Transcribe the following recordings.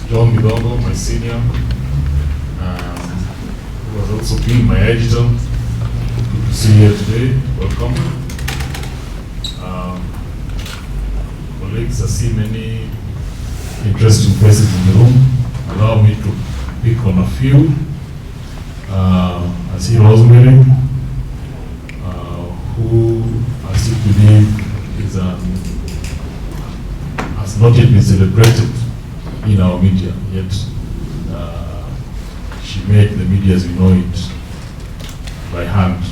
John Midongo, my senior, who has also been my editor. Good to see you here today. Welcome. Colleagues, I see many interesting faces in the room. Allow me to pick on a few. I see Rosemary, who I still believe has not yet been celebrated in our media, yet she made the media as we know it by hand.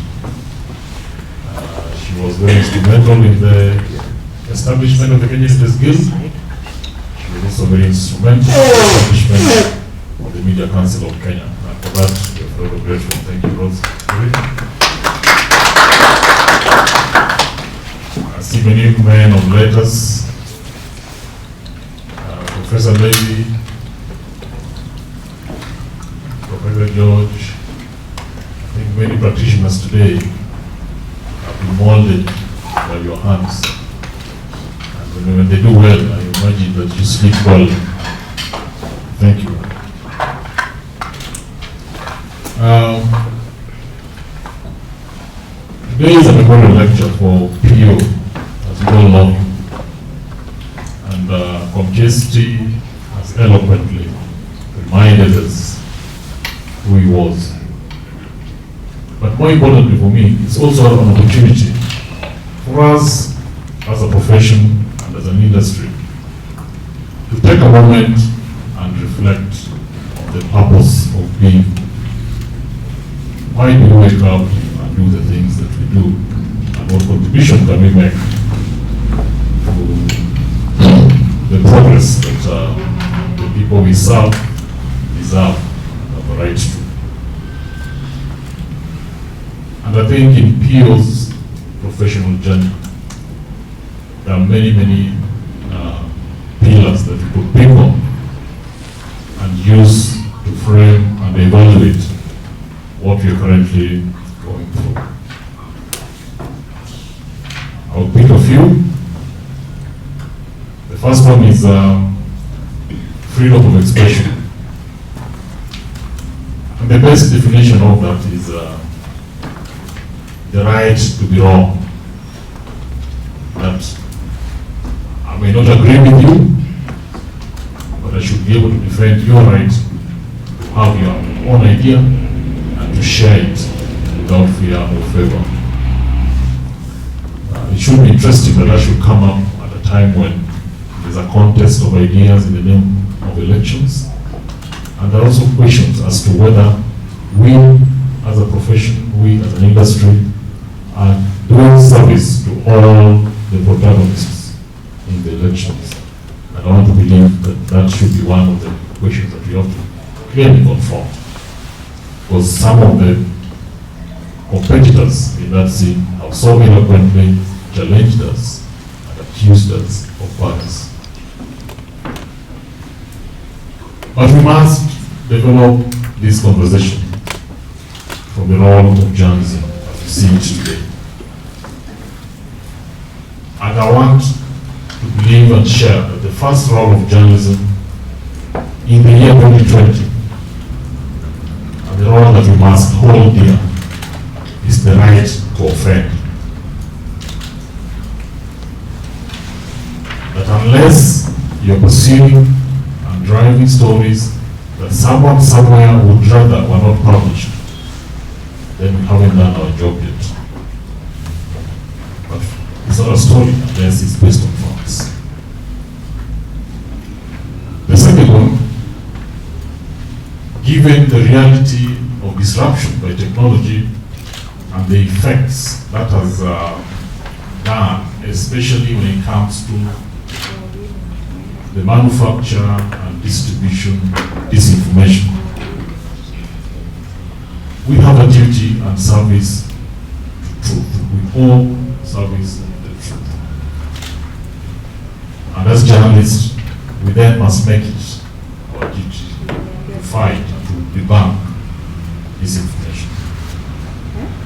She was very instrumental in the establishment of the Kenya Press Guild. She was also very instrumental in the establishment of the Media Council of Kenya. And for that, we are forever grateful. Thank you, Rose. I see many men of letters. Professor Levy, Professor George. I think many practitioners today have been molded by your hands. And when they do well, I imagine that you sleep well. Thank you. Today is a memorial lecture for PO, as you all know. And Comchesti has eloquently reminded us who he was. But more importantly for me, it's also an opportunity for us as a profession and as an industry to take a moment and reflect on the purpose of being. Why do we wake up and do the things that we do? And what contribution can we make to the progress that the people we serve deserve and have a right to? And I think in PO's professional journey, there are many pillars that we could pick on and use to frame and evaluate what we are currently going through. I'll pick a few. The first one is freedom of expression. And the best definition of that is the right to be wrong. That I may not agree with you, but I should be able to defend your right to have your own idea and to share it without fear or favor. It should be interesting that that should come up at a time when there's a contest of ideas in the name of elections. And there are also questions as to whether we as a profession, we as an industry, are doing service to all the protagonists in the elections. And I want to believe that that should be one of the questions that we have to clearly confront. Because some of the competitors in that scene have so eloquently challenged us and accused us of bias. But we must develop this conversation from the role of journalism as we see it today. And I want to believe and share that the first role of journalism in the year 2020, and the role that we must hold dear, is the right to offend. That unless you're pursuing and driving stories that someone somewhere would rather were not published, then we haven't done our job yet. But it's not a story unless it's based on facts. The second one, given the reality of disruption by technology and the effects that has done, especially when it comes to the manufacture and distribution of disinformation, we have a duty and service to truth. We owe service to the truth. And as journalists, we then must make it our duty to fight and to debunk disinformation.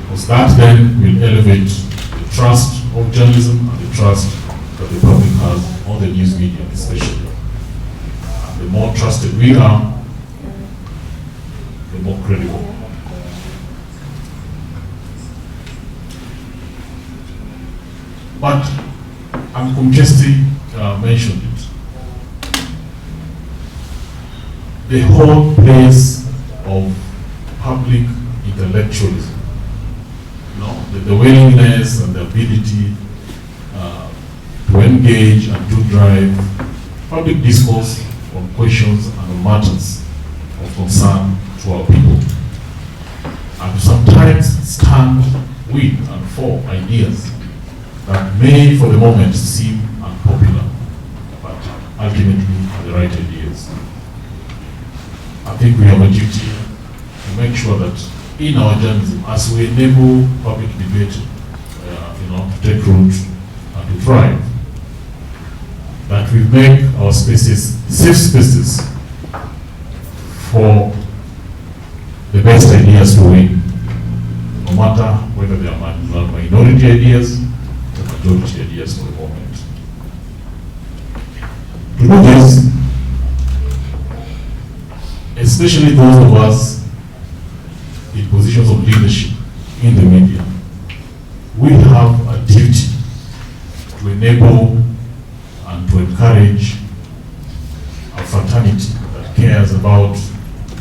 Because that then will elevate the trust of journalism and the trust that the public has on the news media especially. the more trusted we are, the more credible. But Kumchesti mentioned it. The whole place of public intellectualism, the willingness and the ability to engage and to drive public discourse on questions and on matters of concern to our people, and to sometimes stand with and for ideas that may for the moment seem unpopular, but ultimately are the right ideas. I think we have a duty to make sure that in our journalism, as we enable public debate to take root and to thrive, that we make our spaces safe spaces for the best ideas to win, no matter whether they are minority ideas or majority ideas for the moment. To do this, especially those of us in positions of leadership in the media, we have a duty to enable and to encourage a fraternity that cares about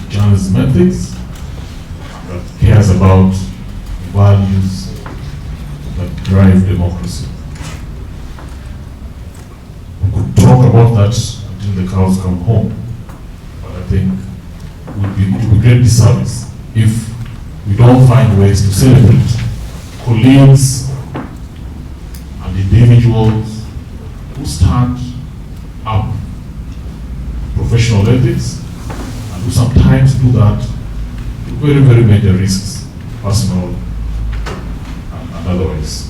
journalism ethics, that cares about values that drive democracy. We could talk about that until the cows come home, but I think it would be a great disservice if we don't find ways to celebrate colleagues and individuals who stand up professional ethics and who sometimes do that with very, very major risks, personal and otherwise.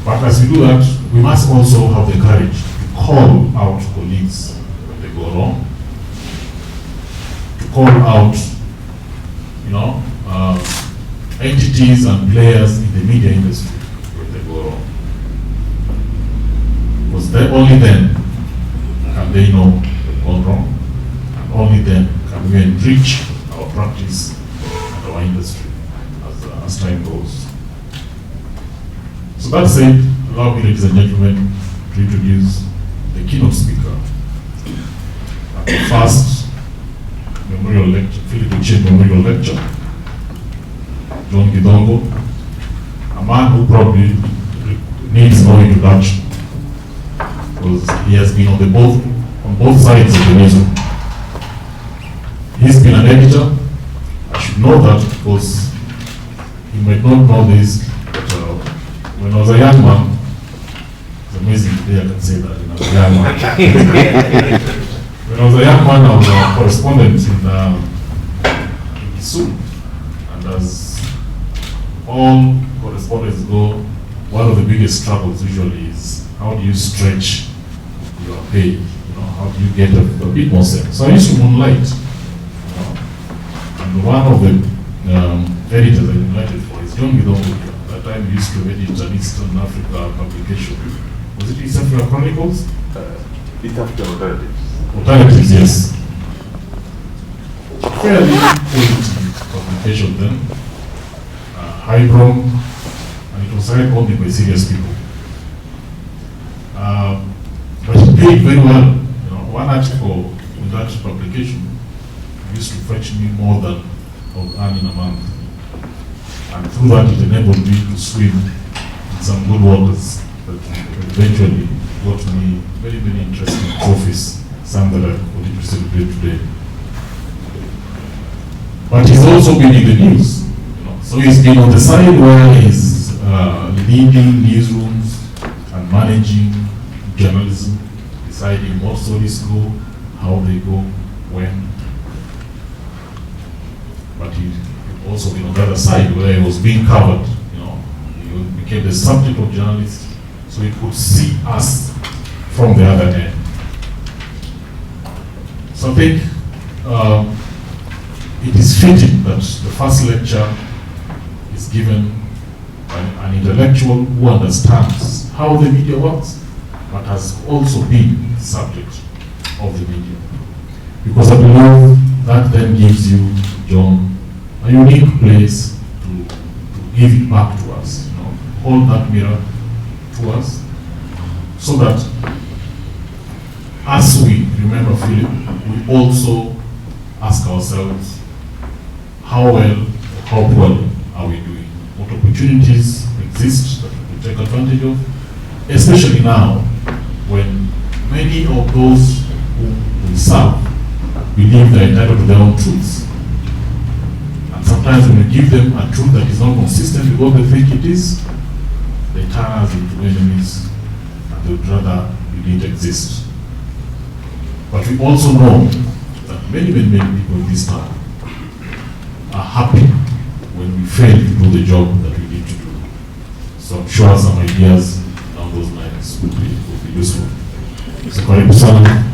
But as we do that, we must also have the courage to call out colleagues when they go wrong, to call out, entities and players in the media industry when they go wrong. Because only then can they know they've gone wrong, and only then can we enrich our practice and our industry as time goes. So that said, allow me, ladies and gentlemen, to introduce the keynote speaker at the first memorial lecture, Philip Otieno Memorial Lecture, John Gidongo, a man who probably needs no introduction because he has been on both sides of the newsroom. He's been an editor. I should know that because you might not know this, but when I was a young man, it's amazing today I can say that when I was a young man. When I was a young man, I was a correspondent in Kisumu, and as all correspondents go, one of the biggest struggles usually is how do you stretch your pay? How do you get a bit more sense? So I used to moonlight, and one of the editors I moonlighted for is John Gidongo. At that time, he used to edit an Eastern Africa publication. Was it East Africa Chronicles? East African Alternatives. Alternatives, yes. Fairly quality publication then. Highbrow, and it was signed only by serious people. But it paid very well. One article in that publication used to fetch me more than I would earn in a month. And through that, it enabled me to swim in some good waters that eventually got me very, very interesting trophies, some that I wanted to celebrate today. But he's also been in the news. So he's been on the side where he's leading newsrooms and managing journalism, deciding what stories go, how they go, when. But he also been on the other side where he was being covered. He became the subject of journalists, so he could see us from the other end. So I think it is fitting that the first lecture is given by an intellectual who understands how the media works, but has also been subject of the media. Because I believe that then gives you, John, a unique place to give it back to us, hold that mirror to us, so that as we remember Philip, we also ask ourselves, how well, how poorly are we doing? What opportunities exist that we take advantage of? Especially now, when many of those who we serve believe they're entitled to their own truths. And sometimes when we give them a truth that is not consistent with what they think it is, they turn us into enemies and they would rather we didn't exist. But we also know that many people in this town are happy when we fail to do the job that we need to do. So I'm sure some ideas along those lines would be useful. So karibu sana.